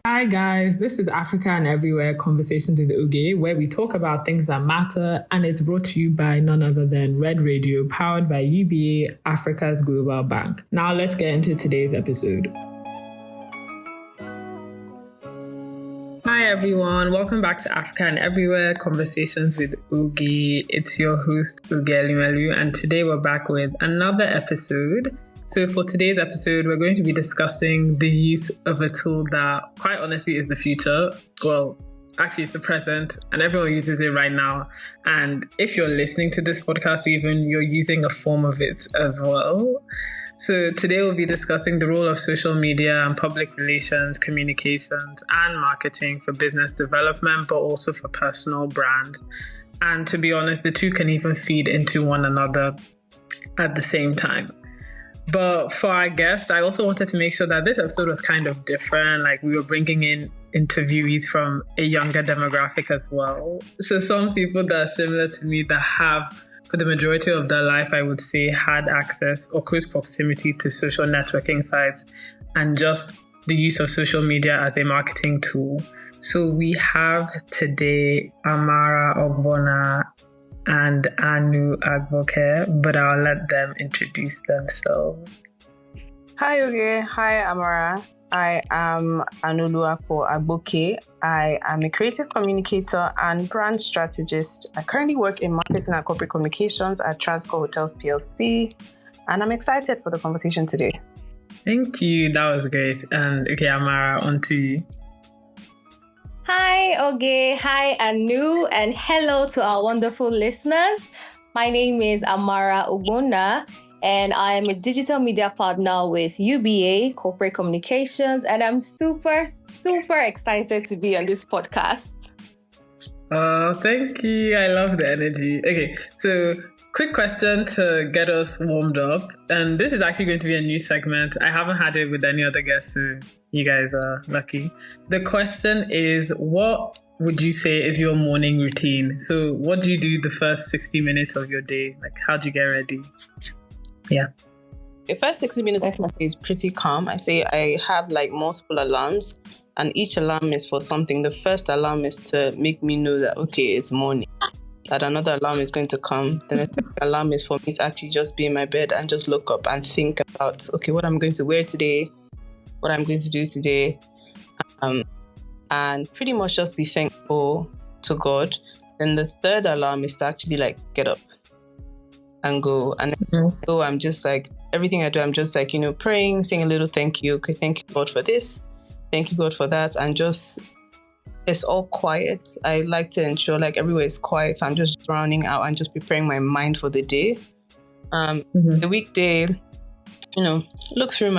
Hi guys, this is Africa and Everywhere Conversations with 𝐂𝐲𝐢, where we talk about things that matter, and it's brought to you by none other than Red Radio, powered by UBA, Africa's global bank. Now let's get into today's episode. Hi everyone, welcome back to Africa and Everywhere Conversations with 𝐂𝐲𝐢. It's your host 𝐂𝐲𝐢, and today we're back with another episode. So for today's episode, we're going to be discussing the use of a tool that, quite honestly, is the future. Well, actually, it's the present, and everyone uses it right now. And if you're listening to this podcast even, you're using a form of it as well. So today we'll be discussing the role of social media and public relations, communications, and marketing for business development, but also for personal brand. And to be honest, the two can even feed into one another at the same time. But for our guest, I also wanted to make sure that this episode was kind of different. Like, we were bringing in interviewees from a younger demographic as well. So some people that are similar to me that have, for the majority of their life, I would say, had access or close proximity to social networking sites and just the use of social media as a marketing tool. So we have today Amara Ogbonna and Anu Agboke, but I'll let them introduce themselves. Hi, 𝐂𝐲𝐢. Hi, Amara. I am Anuluapo Agboke. I am a creative communicator and brand strategist. I currently work in marketing and corporate communications at 𝐶 Hotels PLC, and I'm excited for the conversation today. Thank you. That was great. And okay, Amara, on to you. Hi, 𝐂𝐲𝐢. Hi, Anu. And hello to our wonderful listeners. My name is Amara Ogbonna, and I am a digital media partner with UBA, Corporate Communications, and I'm super excited to be on this podcast. Oh, thank you. I love the energy. Okay, so quick question to get us warmed up. And this is actually going to be a new segment. I haven't had it with any other guests, so you guys are lucky. The question is, what would you say is your morning routine? So what do you do the first 60 minutes of your day? Like, how do you get ready? Yeah. The first 60 minutes of my day is pretty calm. I say I have like multiple alarms, and each alarm is for something. The first alarm is to make me know that, okay, it's morning, that another alarm is going to come. Then the second alarm is for me to actually just be in my bed and just look up and think about, okay, what I'm going to wear today, what I'm going to do today, and pretty much just be thankful to God. Then the third alarm is to actually like get up and go. And so I'm just like, everything I do, I'm just like, praying, saying a little thank you. Okay, thank you, God, for this. Thank you, God, for that. And just, it's all quiet. I like to ensure like everywhere is quiet. So I'm just drowning out and just preparing my mind for the day. The weekday, look through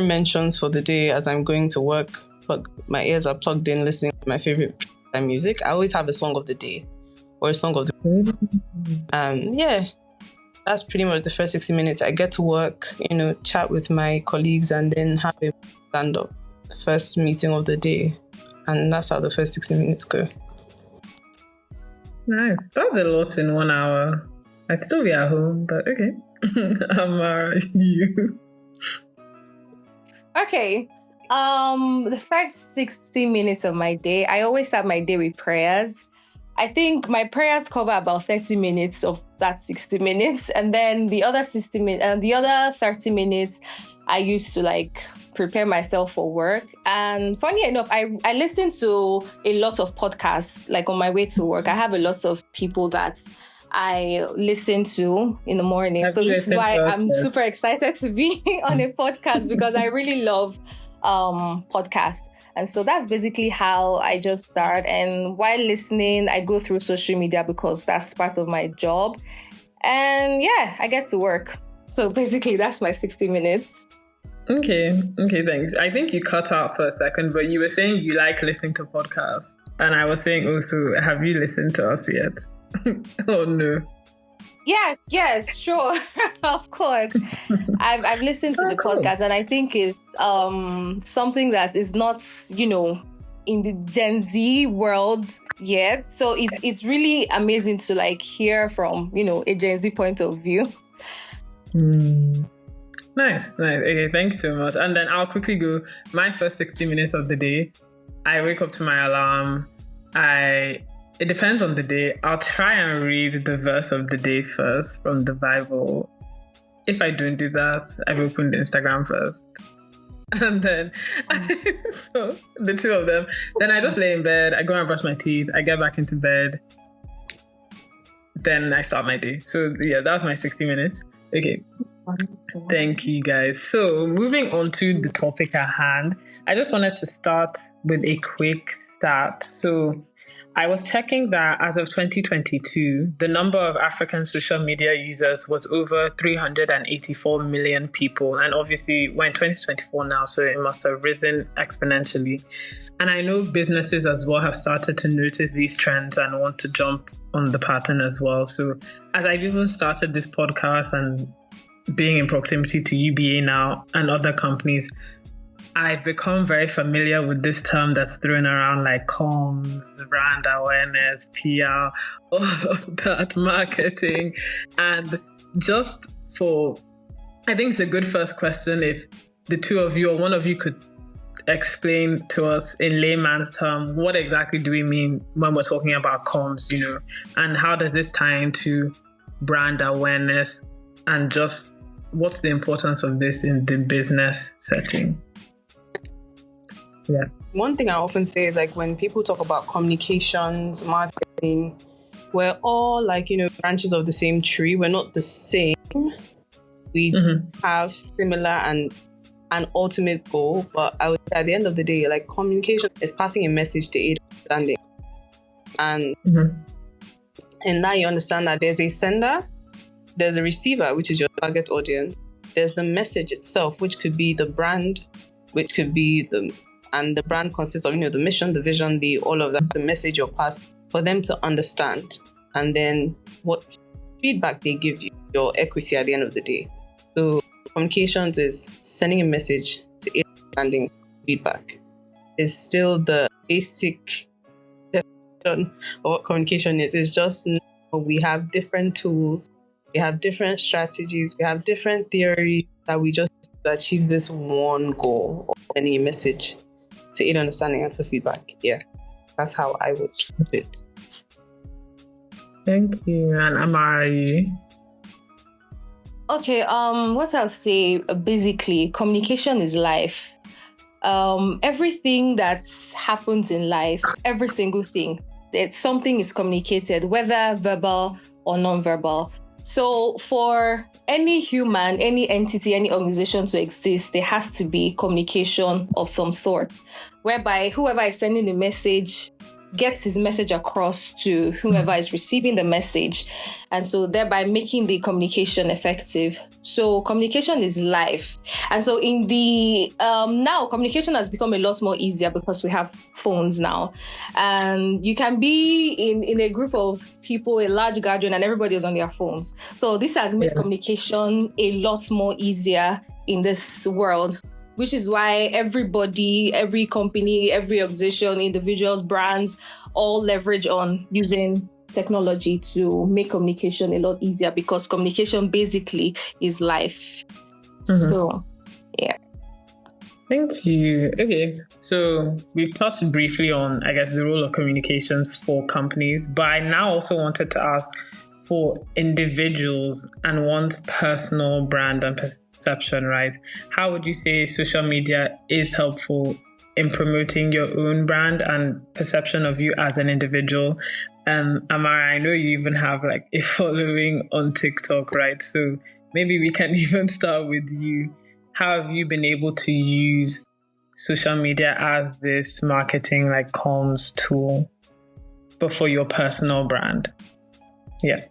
mentions for the day as I'm going to work. But my ears are plugged in, listening to my favorite music. I always have a song of the day or a song of the yeah. That's pretty much the first 60 minutes. I get to work, chat with my colleagues, and then have a stand-up, first meeting of the day. And that's how the first 60 minutes go. Nice. That's a lot in 1 hour. I'd still be at home, but okay. Amara, you. Okay. The first 60 minutes of my day, I always start my day with prayers. I think my prayers cover about 30 minutes of that 60 minutes. And then the other 30 minutes, I used to like prepare myself for work. And funny enough, I listen to a lot of podcasts, like on my way to work. I have a lot of people that I listen to in the morning. So this is why I'm super excited to be on a podcast, because I really love podcasts. And so that's basically how I just start. And while listening, I go through social media because that's part of my job. And yeah, I get to work. So basically that's my 60 minutes. Okay, thanks. I think you cut out for a second, but you were saying you like listening to podcasts. And I was saying also, have you listened to us yet? Oh no. Yes, sure. Of course. I've listened to the podcast, and I think it's something that is not, in the Gen Z world yet. So it's really amazing to like hear from, a Gen Z point of view. Nice. Okay, thanks so much. And then I'll quickly go. My first 60 minutes of the day I wake up to my alarm. It depends on the day. I'll try and read the verse of the day first from the Bible. If I don't do that, I've opened Instagram first. And then, so the two of them. Then I just lay in bed. I go and brush my teeth. I get back into bed. Then I start my day. So yeah, that's my 60 minutes. Okay. Thank you, guys. So moving on to the topic at hand, I just wanted to start with a quick start. So I was checking that as of 2022, the number of African social media users was over 384 million people. And obviously, we're in 2024 now, so it must have risen exponentially. And I know businesses as well have started to notice these trends and want to jump on the pattern as well. So as I've even started this podcast and being in proximity to UBA now and other companies, I've become very familiar with this term that's thrown around like comms, brand awareness, PR, all of that, marketing. And just I think it's a good first question if the two of you or one of you could explain to us in layman's terms, what exactly do we mean when we're talking about comms, and how does this tie into brand awareness, and just what's the importance of this in the business setting? Yeah. One thing I often say is like when people talk about communications, marketing, we're all like, branches of the same tree. We're not the same. We have similar and an ultimate goal, but I would say at the end of the day, like communication is passing a message to aid understanding. And in that you understand that there's a sender, there's a receiver, which is your target audience. There's the message itself, which could be the brand, which could be and the brand consists of, the mission, the vision, all of that, the message you're passing for them to understand. And then what feedback they give you, your equity at the end of the day. So communications is sending a message to understanding feedback. Is still the basic definition of what communication is. It's just we have different tools, we have different strategies, we have different theories that we just to achieve this one goal of sending a message to aid understanding and for feedback. Yeah, that's how I would put it. Thank you. And Amara? Okay, what I'll say, basically, communication is life. Everything that happens in life, every single thing, that something is communicated, whether verbal or non-verbal. So for any human, any entity, any organization to exist, there has to be communication of some sort, whereby whoever is sending the message gets his message across to whoever is receiving the message, and so thereby making the communication effective. So communication is life. And so in the now communication has become a lot more easier because we have phones now, and you can be in a group of people, a large gathering, and everybody is on their phones. So this has made communication a lot more easier in this world, which is why everybody, every company, every organization, individuals, brands, all leverage on using technology to make communication a lot easier, because communication basically is life. So, yeah. Thank you. Okay, so we've touched briefly on, I guess, the role of communications for companies, but I now also wanted to ask for individuals and one's personal brand and perception, right? How would you say social media is helpful in promoting your own brand and perception of you as an individual? Amara, I know you even have like a following on TikTok, right? So maybe we can even start with you. How have you been able to use social media as this marketing like comms tool, but for your personal brand? Yeah.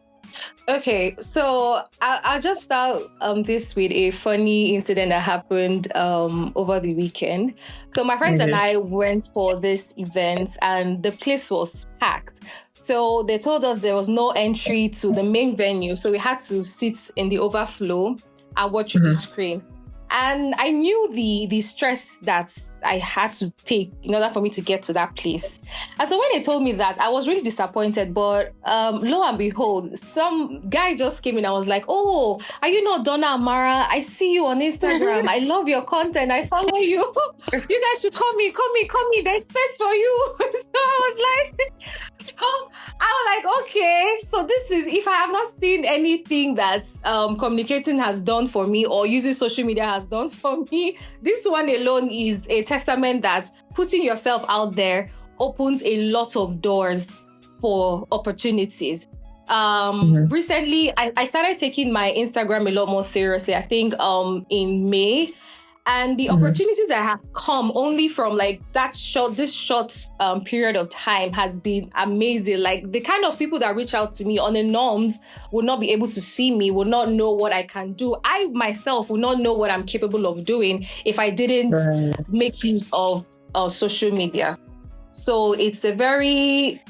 Okay, so I'll just start this with a funny incident that happened over the weekend. So my friends and I went for this event, and the place was packed. So they told us there was no entry to the main venue, so we had to sit in the overflow and watch the screen. And I knew the stress that I had to take in order for me to get to that place. And so when they told me that, I was really disappointed. But lo and behold, some guy just came in. I was like, oh, are you not Donna Amara? I see you on Instagram. I love your content. I follow you. You guys should call me. There's space for you. So I was like, okay. So this is, if I have not seen anything that communicating has done for me or using social media has done for me, this one alone is a testament that putting yourself out there opens a lot of doors for opportunities. Recently, I started taking my Instagram a lot more seriously, I think in May. And the opportunities that have come only from like this short period of time has been amazing. Like the kind of people that reach out to me on the norms would not be able to see me, would not know what I can do. I myself would not know what I'm capable of doing if I didn't make use of social media. So it's a very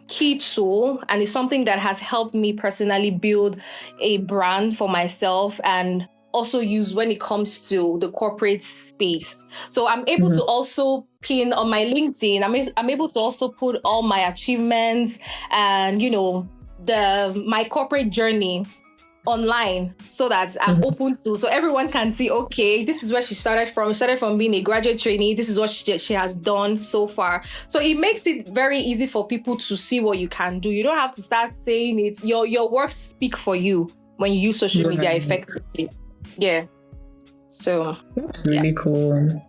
key tool, and it's something that has helped me personally build a brand for myself and also use when it comes to the corporate space. So I'm able to also pin on my LinkedIn. I'm able to also put all my achievements and, my corporate journey online so that I'm open to, so everyone can see, okay, this is where she started from. She started from being a graduate trainee. This is what she has done so far. So it makes it very easy for people to see what you can do. You don't have to start saying it. Your work speak for you when you use social media effectively. Yeah. So that's really cool.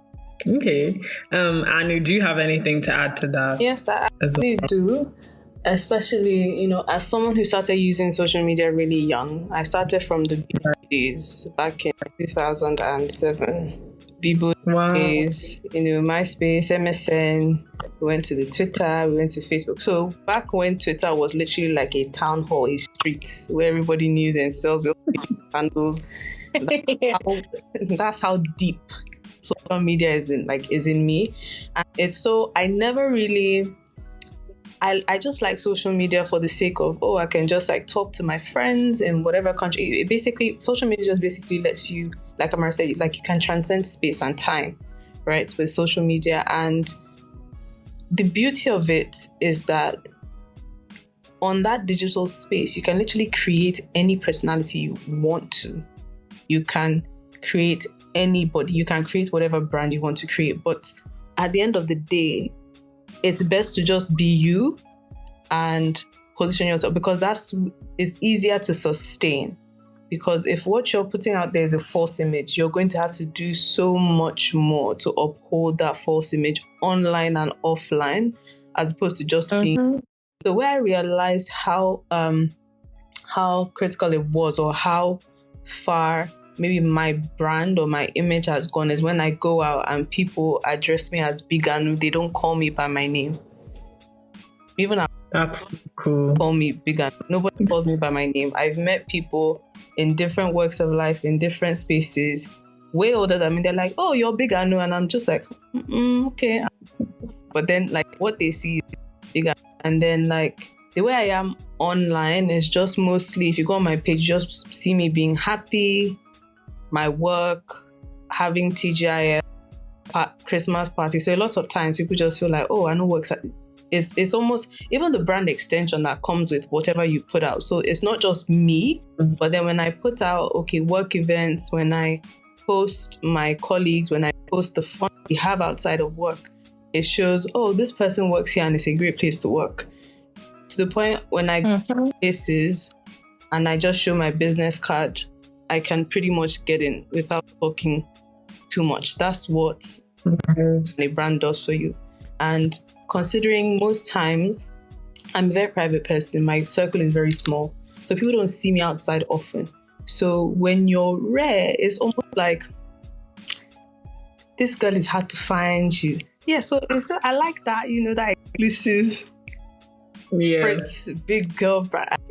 Okay. Anu, do you have anything to add to that? Yes, I actually do. Especially, as someone who started using social media really young, I started from the Bebo days back in 2007. Bebo days, MySpace, MSN, we went to the Twitter, we went to Facebook. So back when Twitter was literally like a town hall, a street where everybody knew themselves, handles. That's how deep social media is in me. And it's so, I never really... I just like social media for the sake of, I can just talk to my friends in whatever country. Social media just basically lets you, like Amara said, you can transcend space and time, right, with social media. And the beauty of it is that on that digital space, you can literally create any personality you want to. You can create anybody. You can create whatever brand you want to create. But at the end of the day, it's best to just be you and position yourself, because it's easier to sustain. Because if what you're putting out there is a false image, you're going to have to do so much more to uphold that false image online and offline, as opposed to just being. So where I realized how critical it was, or how far maybe my brand or my image has gone, is when I go out and people address me as Big Anu. They don't call me by my name. Even that's cool. Call me Big Anu. Nobody calls me by my name. I've met people in different walks of life, in different spaces, way older than me. They're like, "Oh, you're Big Anu," and I'm just like, okay. But then what they see is Big Anu. And then the way I am online is just mostly, if you go on my page, you just see me being happy, my work, having TGIF, Christmas party. So a lot of times people just feel like, I know works at. It's almost even the brand extension that comes with whatever you put out. So it's not just me, but then when I put out work events, when I post my colleagues, when I post the fun we have outside of work, it shows, this person works here and it's a great place to work. To the point when I go to places and I just show my business card, I can pretty much get in without talking too much. That's what a brand does for you. And considering most times I'm a very private person, my circle is very small, so people don't see me outside often. So when you're rare, it's almost like this girl is hard to find. I like that, that exclusive, big girl brand.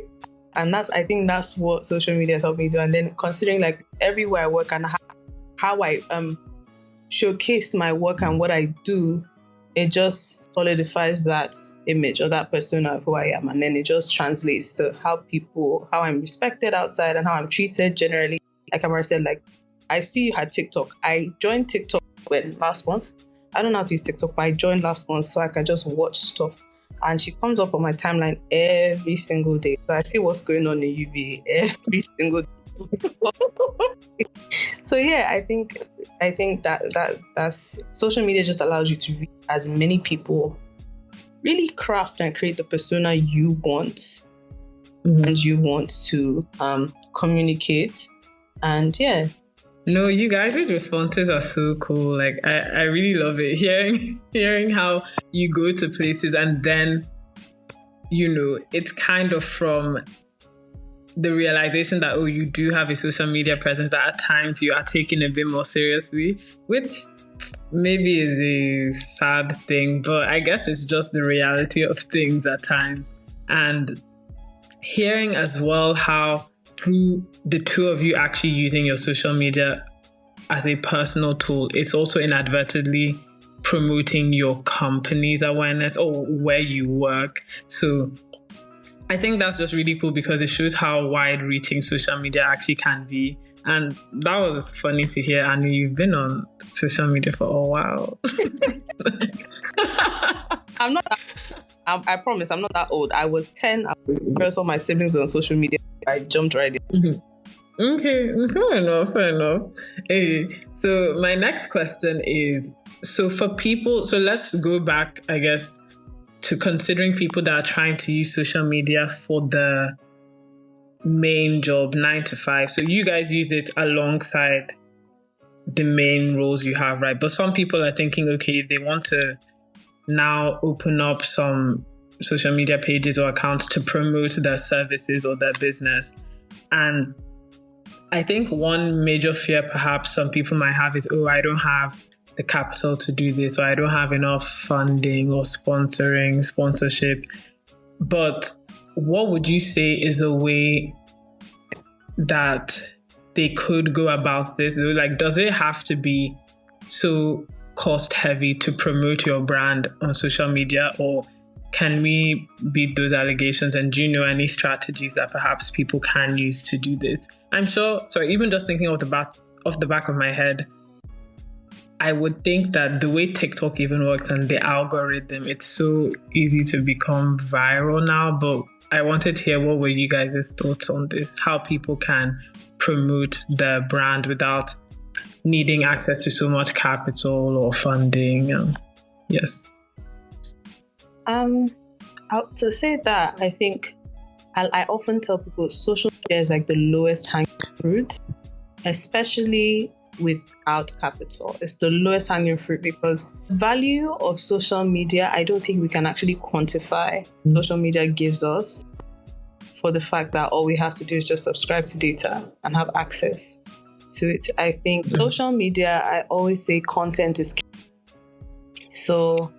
And I think that's what social media has helped me do. And then considering everywhere I work and how I showcase my work and what I do, it just solidifies that image or that persona of who I am. And then it just translates to how I'm respected outside and how I'm treated generally. Like Amara said, I see you had TikTok. I joined TikTok last month. I don't know how to use TikTok, but I joined last month so I can just watch stuff. And she comes up on my timeline every single day. So I see what's going on in UBA every single day. So yeah, I think that's social media just allows you to reach as many people, really craft and create the persona you want and you want to communicate. And yeah. No, you guys' responses are so cool. Like I really love it. Hearing how you go to places and then, it's kind of from the realization that, you do have a social media presence that at times you are taking a bit more seriously, which maybe is a sad thing, but I guess it's just the reality of things at times. And hearing as well how through the two of you actually using your social media as a personal tool, it's also inadvertently promoting your company's awareness or where you work. So I think that's just really cool because it shows how wide-reaching social media actually can be. And that was funny to hear. I know you've been on social media for a while. I promise, I'm not that old. I was 10. I saw my siblings on social media. I jumped right in. Mm-hmm. Okay, fair enough. Hey, so my next question is, so let's go back, I guess, to considering people that are trying to use social media for the main job, 9 to 5. So you guys use it alongside the main roles you have, right? But some people are thinking, okay, they want to now open up some social media pages or accounts to promote their services or their business. And I think one major fear perhaps some people might have is, I don't have the capital to do this, or I don't have enough funding or sponsorship. But what would you say is a way that they could go about this? Like, does it have to be so cost heavy to promote your brand on social media, or can we beat those allegations? And do you know any strategies that perhaps people can use to do this? I'm sure, even just thinking off the back of my head, I would think that the way TikTok even works and the algorithm, it's so easy to become viral now. But I wanted to hear, what were you guys' thoughts on this? How people can promote their brand without needing access to so much capital or funding? Yes. To say that, I think I often tell people social media is like the lowest hanging fruit, especially without capital. It's the lowest hanging fruit because value of social media, I don't think we can actually quantify. Social media gives us for the fact that all we have to do is just subscribe to data and have access to it. I think social media, I always say content is key. So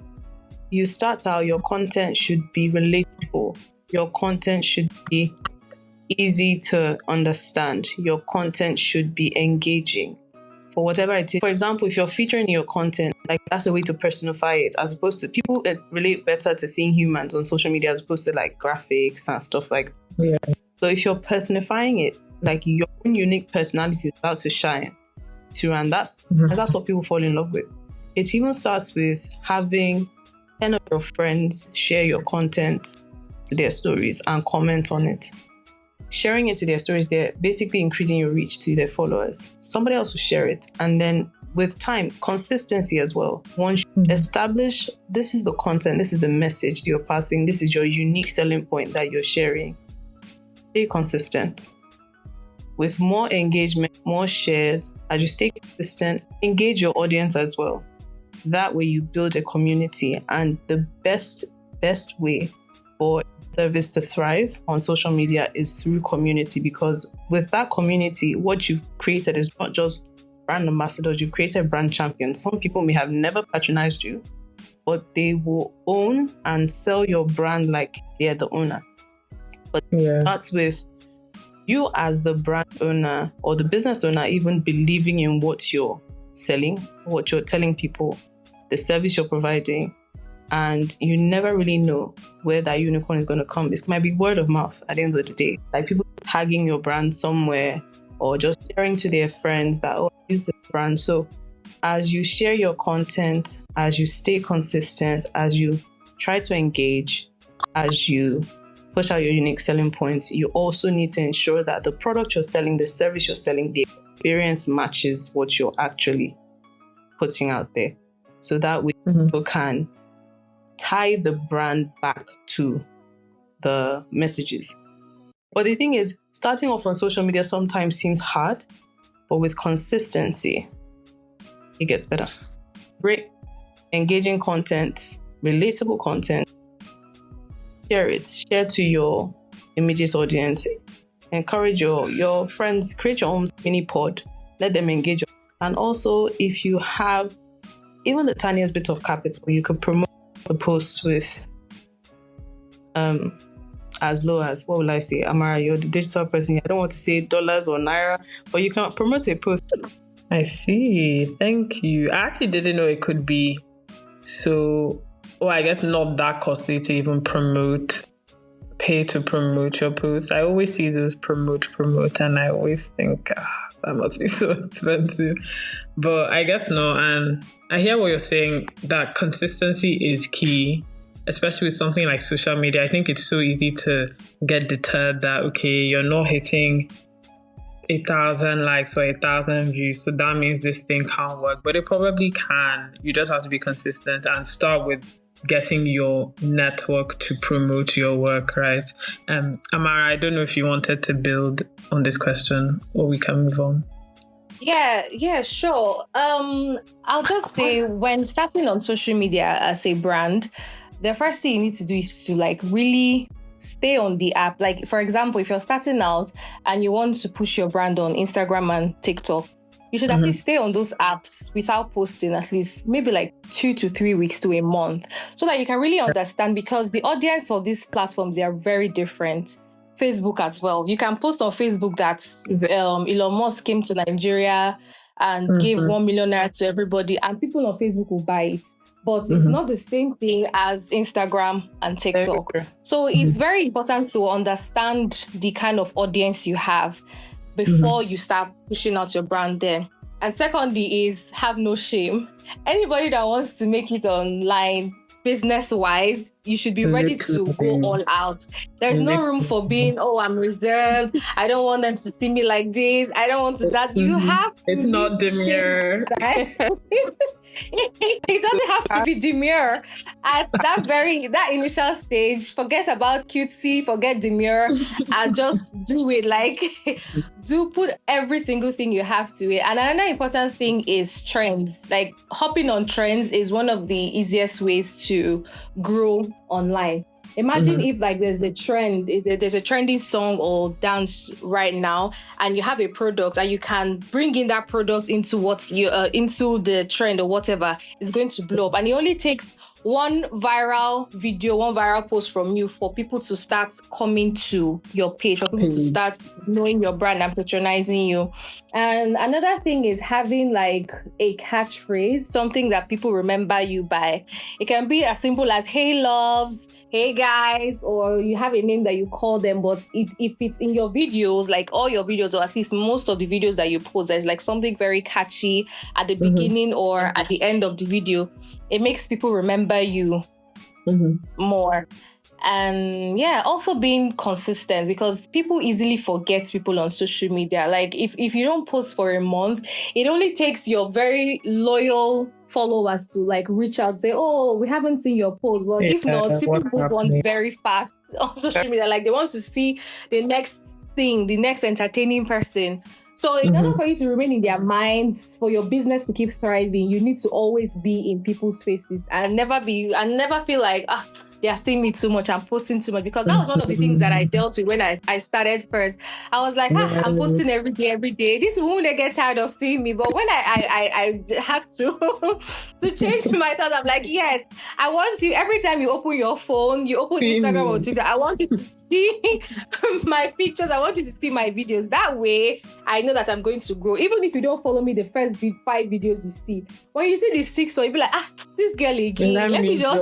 you start out, your content should be relatable. Your content should be easy to understand. Your content should be engaging for whatever it is. For example, if you're featuring your content, like that's a way to personify it, as opposed to people relate better to seeing humans on social media as opposed to like graphics and stuff like that. Yeah. So if you're personifying it, like your own unique personality is about to shine through, and that's what people fall in love with. It even starts with having 10 of your friends share your content to their stories and comment on it. Sharing it to their stories, they're basically increasing your reach to their followers. Somebody else will share it. And then with time, consistency as well. Once you establish, this is the content, this is the message you're passing, this is your unique selling point that you're sharing. Stay consistent. With more engagement, more shares, as you stay consistent, engage your audience as well. That way you build a community, and the best way for service to thrive on social media is through community, because with that community, what you've created is not just brand ambassadors, you've created brand champions. Some people may have never patronized you, but they will own and sell your brand like they're the owner. But it starts with you as the brand owner or the business owner even believing in what you're selling, what you're telling people, the service you're providing, and you never really know where that unicorn is going to come. It might be word of mouth at the end of the day. Like people tagging your brand somewhere or just sharing to their friends that, oh, I use this brand. So as you share your content, as you stay consistent, as you try to engage, as you push out your unique selling points, you also need to ensure that the product you're selling, the service you're selling, the experience matches what you're actually putting out there. So that way you can tie the brand back to the messages. But the thing is, starting off on social media sometimes seems hard, but with consistency, it gets better. Great, engaging content, relatable content. Share it. Share to your immediate audience. Encourage your friends. Create your own mini pod. Let them engage. And also, if you have even the tiniest bit of capital, you could promote the post with as low as, what will I say? Amara, you're the digital person. I don't want to say dollars or naira, but you can promote a post. I see. Thank you. I actually didn't know it could be so, I guess not that costly to even pay to promote your post. I always see those promote, and I always think, that must be so expensive. But I guess no. And I hear what you're saying, that consistency is key, especially with something like social media. I think it's so easy to get deterred that, okay, you're not hitting 1,000 likes or 1,000 views, so that means this thing can't work. But it probably can. You just have to be consistent and start with getting your network to promote your work, right? Amara, I don't know if you wanted to build on this question or we can move on. Yeah, sure. I'll just say, when starting on social media as a brand, the first thing you need to do is to really stay on the app. Like, for example, if you're starting out and you want to push your brand on Instagram and TikTok, you should at least stay on those apps without posting at least maybe 2 to 3 weeks to a month, so that you can really understand, because the audience for these platforms, they are very different. Facebook as well. You can post on Facebook that Elon Musk came to Nigeria and gave 1 million naira to everybody, and people on Facebook will buy it. But it's not the same thing as Instagram and TikTok. So it's very important to understand the kind of audience you have before you start pushing out your brand there. And secondly is, have no shame. Anybody that wants to make it online, business-wise, you should be ready to go all out. There's no room for being, I'm reserved. I don't want them to see me like this. I don't want to that. You have to. It's not demure. It doesn't have to be demure at that initial stage. Forget about cutesy, forget demure, and just do it. Do put every single thing you have to it. And another important thing is trends. Hopping on trends is one of the easiest ways to grow online. Imagine if there's a trending song or dance right now, and you have a product and you can bring in that product into into the trend or whatever, is going to blow up. And it only takes one viral video, one viral post from you for people to start coming to your page, for people to start knowing your brand and patronizing you. And another thing is having a catchphrase, something that people remember you by. It can be as simple as, hey loves, hey guys, or you have a name that you call them. But if it's in your videos, all your videos, or at least most of the videos that you post, there's something very catchy at the beginning or at the end of the video. It makes people remember you more. And also being consistent, because people easily forget people on social media. If you don't post for a month, it only takes your very loyal followers to reach out, say, we haven't seen your post. Well, if not, people move on very fast on social media. They want to see the next thing, the next entertaining person. So in order for you to remain in their minds, for your business to keep thriving, you need to always be in people's faces and never feel like, they are seeing me too much, I'm posting too much. Because that was one of the things that I dealt with when I started first. I was like, I'm posting every day. These women, they get tired of seeing me. But when I had to change my thought, I'm like, yes, I want you, every time you open your phone, you open Instagram or Twitter, I want you to see my pictures. I want you to see my videos. That way, I know that I'm going to grow. Even if you don't follow me the first 5 videos you see, when you see the 6th one, you'll be like, this girl again. Let me just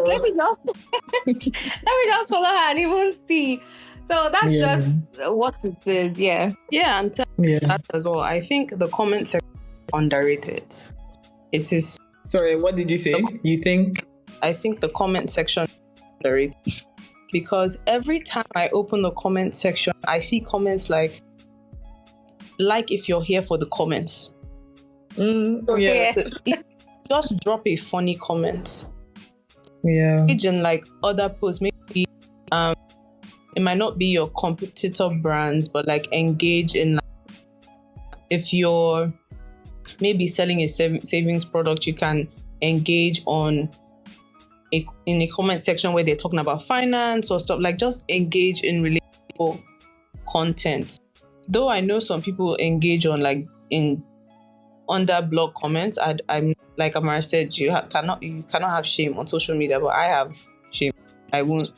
follow her and even see. So that's just what it is, yeah. Yeah, and that as well. I think the comment section is underrated. It is. Sorry, what did you say? You think? I think the comment section is underrated because every time I open the comment section, I see comments like if you're here for the comments. Just drop a funny comment. Yeah. Engage in like other posts, maybe it might not be your competitor brands, but like engage in if you're maybe selling a savings product, you can engage in a comment section where they're talking about finance or stuff. Like just engage in relatable content. Though I know some people engage on like under blog comments. I'm like Amara said, you cannot have shame on social media, but I have shame. I won't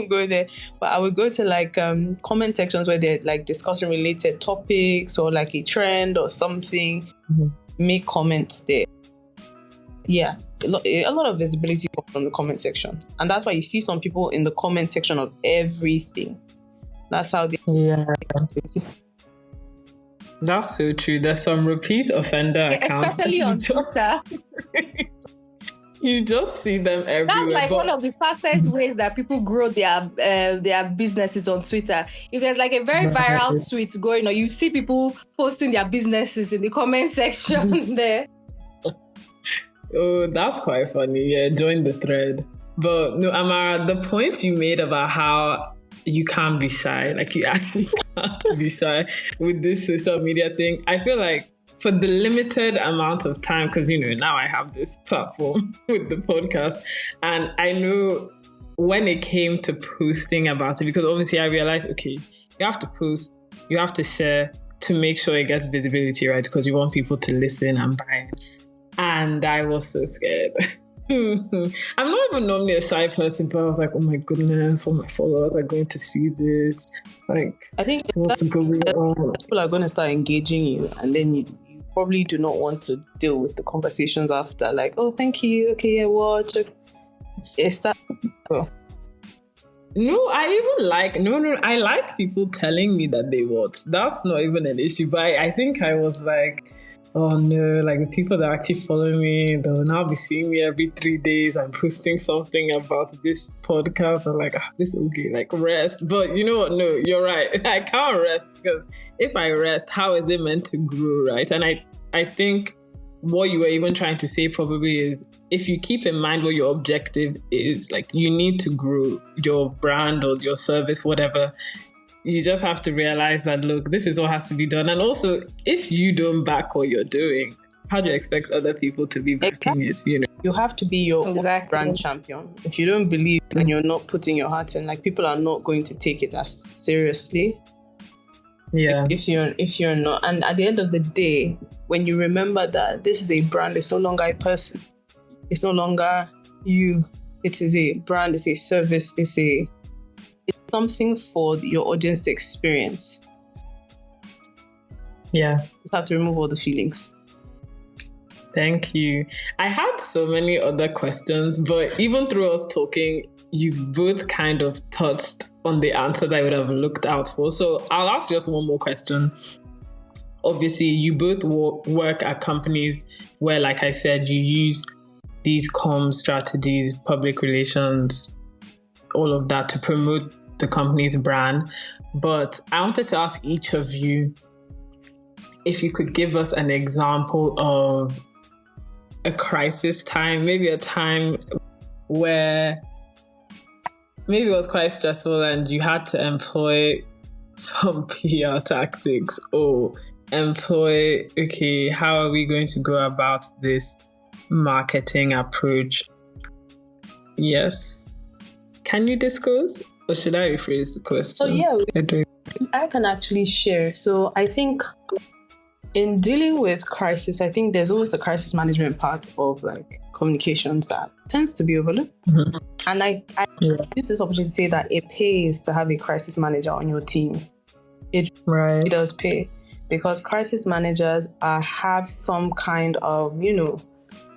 go there, but I would go to like comment sections where they're like discussing related topics or like a trend or something. Make comments there. Yeah, a lot of visibility from the comment section, and that's why you see some people in the comment section of everything. That's how they. Yeah. That's so true. There's some repeat offender accounts. Especially on Twitter. You just see them everywhere. That's like one of the fastest ways that people grow their businesses on Twitter. If there's like a very viral tweet going on, you see people posting their businesses in the comment section there. Oh, that's quite funny. Yeah, join the thread. But no, Amara, the point you made about how you can't be shy, like you actually can't be shy with this social media thing. I feel like for the limited amount of time, because, now I have this platform with the podcast, and I know when it came to posting about it, because obviously I realized, okay, you have to post, you have to share to make sure it gets visibility, right? Because you want people to listen and buy it. And I was so scared. I'm not even normally a shy person, but I was like, oh my goodness, all my followers are going to see this. Like, I think what's going on? People are going to start engaging you, and then you probably do not want to deal with the conversations after. Like, oh, thank you. Okay, yeah, watch. It's that. Oh. No, I like people telling me that they watch. That's not even an issue. But I think I was like, oh no, like the people that actually follow me, they'll now be seeing me every 3 days. I'm posting something about this podcast. I'm like, this will be like rest. But you know what? No, you're right. I can't rest, because if I rest, how is it meant to grow, right? And I think what you were even trying to say probably is, if you keep in mind what your objective is, like you need to grow your brand or your service, whatever. You just have to realize that, look, this is what has to be done. And also, if you don't back what you're doing, how do you expect other people to be backing it? You have to be your own brand champion. If you don't believe and you're not putting your heart in, like, people are not going to take it as seriously. Yeah. If you're not, and at the end of the day, when you remember that this is a brand, it's no longer a person, it's no longer you. It is a brand, it's a service, it's something for your audience to experience. Yeah. Just have to remove all the feelings. Thank you. I had so many other questions, but even through us talking, you've both kind of touched on the answer that I would have looked out for. So I'll ask just one more question. Obviously, you both work at companies where, like I said, you use these comm strategies, public relations, all of that to promote the company's brand. But I wanted to ask each of you if you could give us an example of a crisis time, maybe a time where maybe it was quite stressful and you had to employ some PR tactics, or employ, okay, how are we going to go about this marketing approach? Yes. Can you discuss? Or should I rephrase the question? So yeah, I can actually share. So I think in dealing with crisis, I think there's always the crisis management part of like communications that tends to be overlooked. Mm-hmm. And I use this opportunity to say that it pays to have a crisis manager on your team. It does pay, because crisis managers have some kind of,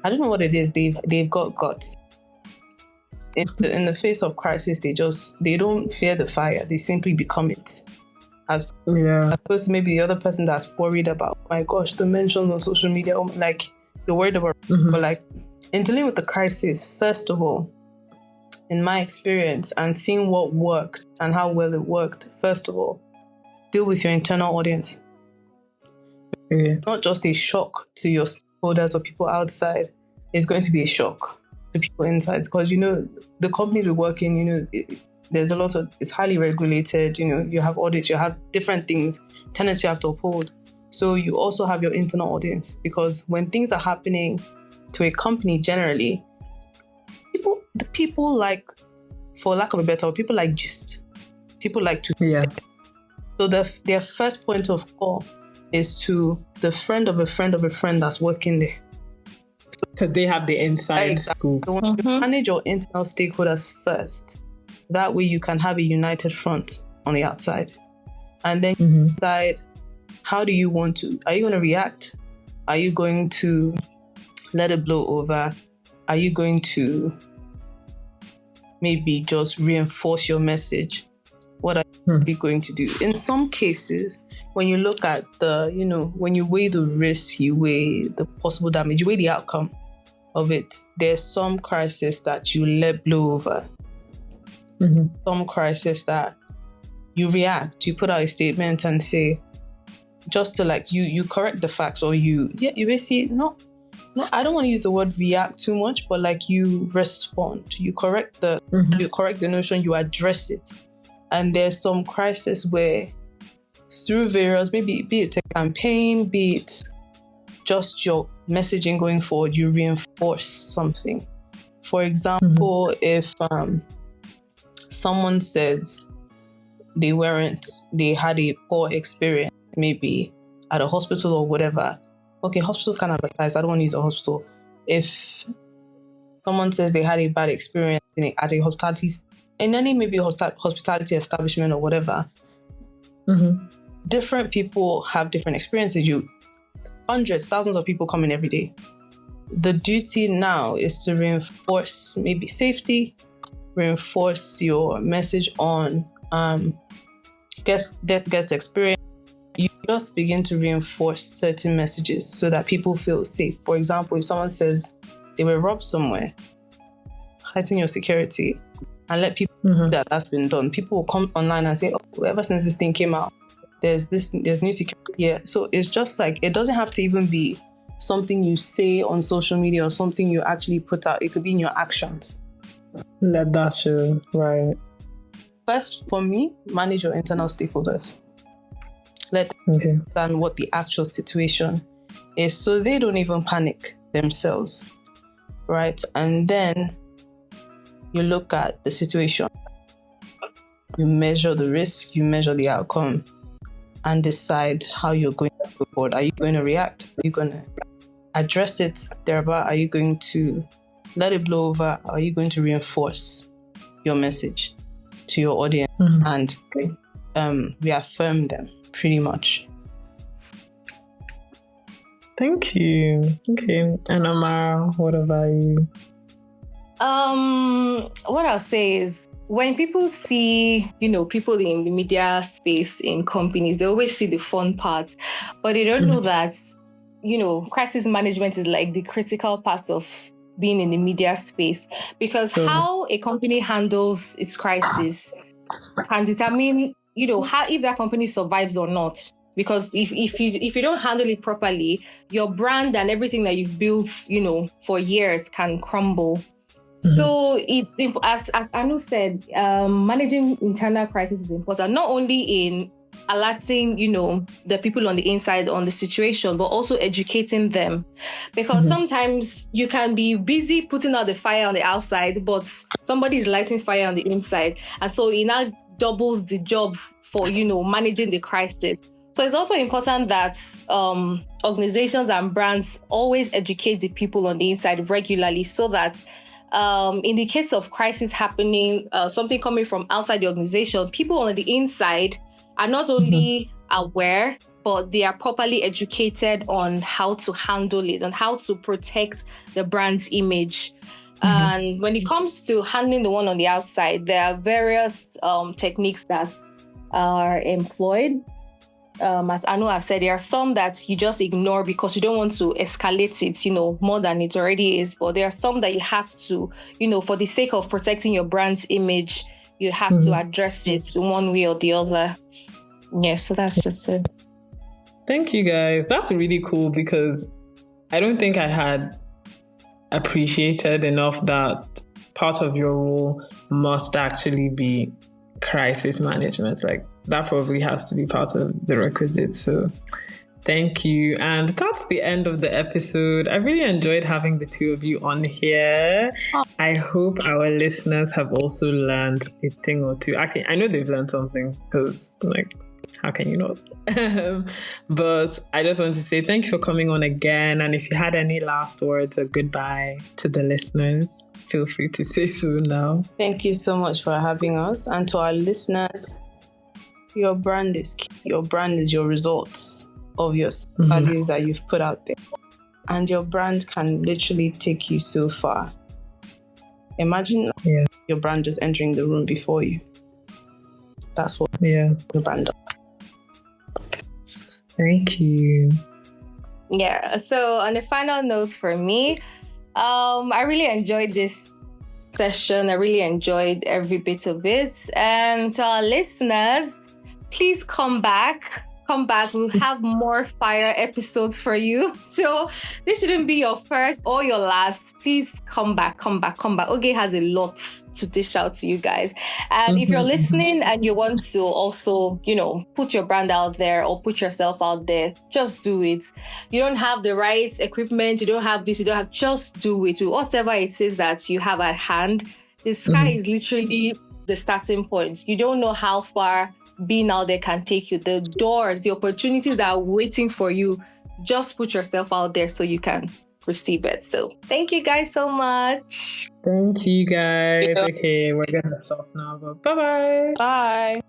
I don't know what it is. They've got guts. in the face of crisis, they don't fear the fire. They simply become it. As opposed to maybe the other person that's worried about, oh my gosh, the mentions on social media, like you're worried about. But like in dealing with the crisis, first of all, in my experience and seeing what worked and how well it worked, first of all, deal with your internal audience. Not just a shock to your stakeholders or people outside. It's going to be a shock to people inside, because the company we work in, there's a lot of, it's highly regulated. You have audits, you have different things, tenets you have to uphold. So you also have your internal audience, because when things are happening to a company, generally, people like, for lack of a better word, people like gist. People like to So their first point of call is to the friend of a friend of a friend that's working there. Because they have the inside scoop. So manage your internal stakeholders first. That way you can have a united front on the outside. And then decide, how do you want to? Are you going to react? Are you going to let it blow over? Are you going to maybe just reinforce your message? What are you going to do? In some cases, when you look at when you weigh the risk, you weigh the possible damage, you weigh the outcome of it, there's some crisis that you let blow over. Some crisis that you react, you put out a statement and say, just to like, you correct the facts, or you basically, no, I don't want to use the word react too much, but like you respond, you correct the notion, you address it. And there's some crisis where through various, maybe be it a campaign, be it just your messaging going forward, you reinforce something. For example, if someone says they had a poor experience, maybe at a hospital or whatever. Okay, hospitals can advertise. I don't want to use a hospital. If someone says they had a bad experience at a hospitality, in any maybe hospitality establishment or whatever, different people have different experiences. Hundreds, thousands of people come in every day. The duty now is to reinforce maybe safety, reinforce your message on guest experience. You just begin to reinforce certain messages so that people feel safe. For example, if someone says they were robbed somewhere, heighten your security and let people know that that's been done. People will come online and say, oh, ever since this thing came out, there's new security here. So it's just like, it doesn't have to even be something you say on social media or something you actually put out. It could be in your actions. Let that show, right? First, for me, manage your internal stakeholders. Let them understand what the actual situation is, so they don't even panic themselves, right? And then you look at the situation, you measure the risk, you measure the outcome, and decide how you're going to go forward. Are you going to react? Are you going to address it thereby? Are you going to let it blow over? Are you going to reinforce your message to your audience and reaffirm them, pretty much? Thank you. Okay. And Amara, what about you? What I'll say is, when people see, people in the media space in companies, they always see the fun parts, but they don't know that, crisis management is like the critical part of being in the media space, because how a company handles its crisis can determine, how, if that company survives or not. Because if you don't handle it properly, your brand and everything that you've built, for years can crumble. So it's, as Anu said, managing internal crisis is important, not only in alerting, the people on the inside on the situation, but also educating them. Because sometimes you can be busy putting out the fire on the outside, but somebody is lighting fire on the inside. And so it now doubles the job for, managing the crisis. So it's also important that organizations and brands always educate the people on the inside regularly, so that in the case of crisis happening, something coming from outside the organization, people on the inside are not only aware, but they are properly educated on how to handle it and how to protect the brand's image. And when it comes to handling the one on the outside, there are various techniques that are employed. As Anu has said, there are some that you just ignore because you don't want to escalate it, more than it already is. But there are some that you have to, for the sake of protecting your brand's image, you have to address it one way or the other. Yes, so that's just it. Thank you, guys. That's really cool because I don't think I had appreciated enough that part of your role must actually be crisis management. Like, that probably has to be part of the requisites. So thank you. And that's the end of the episode. I really enjoyed having the two of you on here. I hope our listeners have also learned a thing or two. Actually, I know they've learned something because, how can you not? But I just want to say thank you for coming on again. And if you had any last words or goodbye to the listeners, feel free to say so now. Thank you so much for having us. And to our listeners, your brand is key. Your brand is your results of your values that you've put out there. And your brand can literally take you so far. Imagine your brand just entering the room before you. That's what your brand does. Thank you. Yeah, so on the final note for me, I really enjoyed this session. I really enjoyed every bit of it. And to our listeners, please come back. We'll have more fire episodes for you. So this shouldn't be your first or your last. Please come back. 𝐬𝐤𝐲 has a lot to dish out to you guys. And if you're listening and you want to also, put your brand out there or put yourself out there, just do it. You don't have the right equipment. You don't have this. You don't have, just do it. Whatever it is that you have at hand, the sky is literally the starting point. You don't know how far being out there can take you. The doors, the opportunities that are waiting for you, just put yourself out there so you can receive it. So thank you guys so much. Thank you guys. Okay, we're gonna stop now, but bye-bye. Bye.